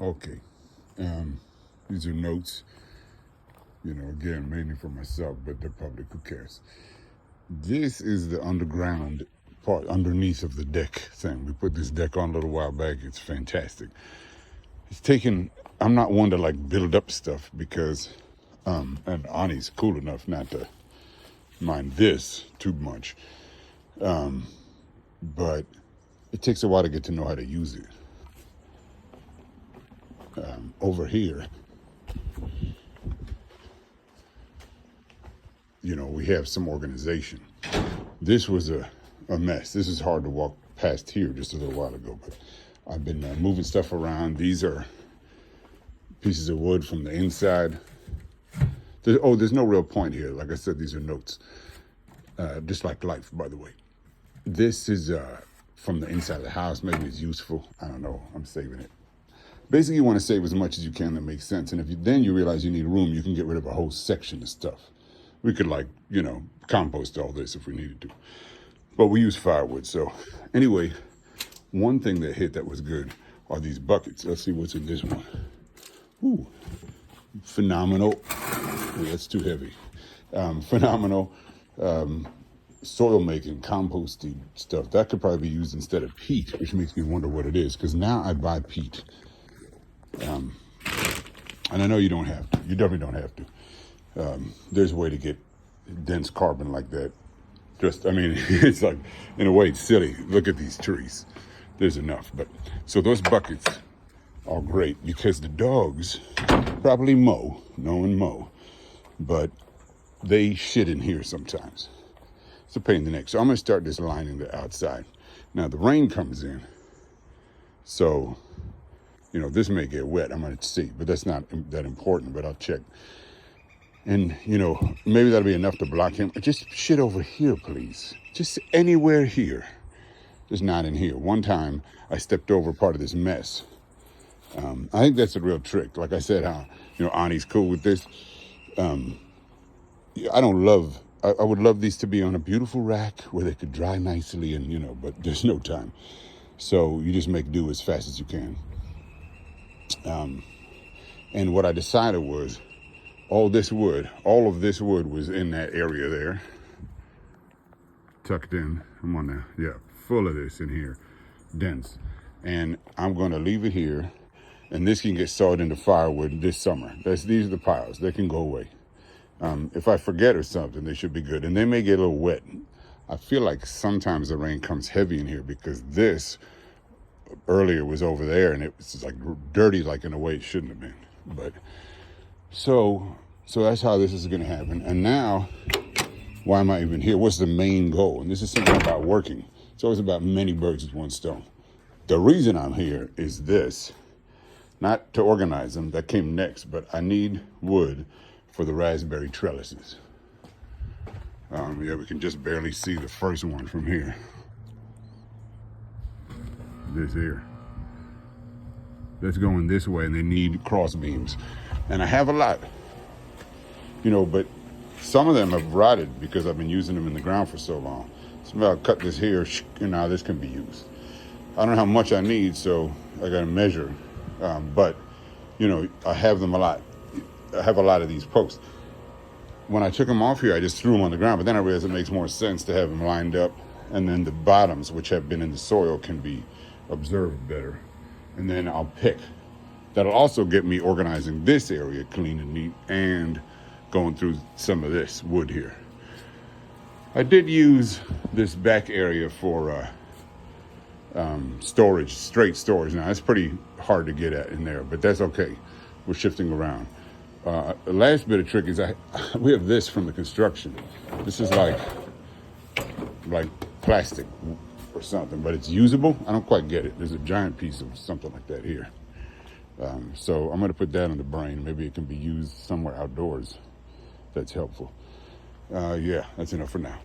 Okay. These are notes, again, mainly for myself, but the public, who cares? This is the underground part underneath of the deck thing. We put this deck on a little while back. It's fantastic. It's taken, I'm not one to like build up stuff because, and Ani's cool enough not to mind this too much. But it takes a while to get to know how to use it. Over here, we have some organization. This was a mess. This is hard to walk past here just a little while ago, but I've been moving stuff around. These are pieces of wood from the inside. There's no real point here. Like I said, these are notes. Just like life, by the way. This is from the inside of the house. Maybe it's useful. I don't know. I'm saving it. Basically, you want to save as much as you can that makes sense. And if then you realize you need room, you can get rid of a whole section of stuff. We could compost all this if we needed to. But we use firewood. So anyway, one thing that hit that was good are these buckets. Let's see what's in this one. Ooh, phenomenal. Ooh, that's too heavy. Phenomenal. Soil making, composting stuff. That could probably be used instead of peat, which makes me wonder what it is. Because now I buy peat. And I know you don't have to. You definitely don't have to. There's a way to get dense carbon like that. It's like, in a way, it's silly. Look at these trees. There's enough. But so those buckets are great because the dogs probably mow, but they shit in here sometimes. It's a pain in the neck. So I'm going to start this lining the outside. Now the rain comes in, so this may get wet. I'm going to see, but that's not that important, but I'll check. And, maybe that'll be enough to block him. Just shit over here, please. Just anywhere here. Just not in here. One time, I stepped over part of this mess. I think that's a real trick. Like I said, Ani's cool with this. I would love these to be on a beautiful rack where they could dry nicely and, but there's no time. So you just make do as fast as you can. And what I decided was, all of this wood was in that area there, tucked in. I'm on full of this in here, dense. And I'm gonna leave it here, and this can get sawed into firewood this summer. These are the piles, they can go away. If I forget or something, they should be good. And they may get a little wet. I feel like sometimes the rain comes heavy in here because this earlier was over there and it was like dirty, like in a way it shouldn't have been. But so that's how this is going to happen. And now, why am I even here? What's the main goal? And this is something about working. It's always about many birds with one stone. The reason I'm here is this, not to organize them, that came next, but I need wood for the raspberry trellises. We can just barely see the first one from here. This here. That's going this way, and they need cross beams. And I have a lot, but some of them have rotted because I've been using them in the ground for so long. So I'll cut this here, and now this can be used. I don't know how much I need, so I gotta measure. But I have them a lot. I have a lot of these posts. When I took them off here, I just threw them on the ground, but then I realized it makes more sense to have them lined up, and then the bottoms, which have been in the soil, can be observed better. And then I'll pick. That'll also get me organizing this area clean and neat and going through some of this wood here. I did use this back area for storage, straight storage. Now, it's pretty hard to get at in there, but that's okay. We're shifting around. The last bit of trick is we have this from the construction. This is like plastic or something, but it's usable. I don't quite get it. There's a giant piece of something like that here. So I'm going to put that on the brain. Maybe it can be used somewhere outdoors. That's helpful. That's enough for now.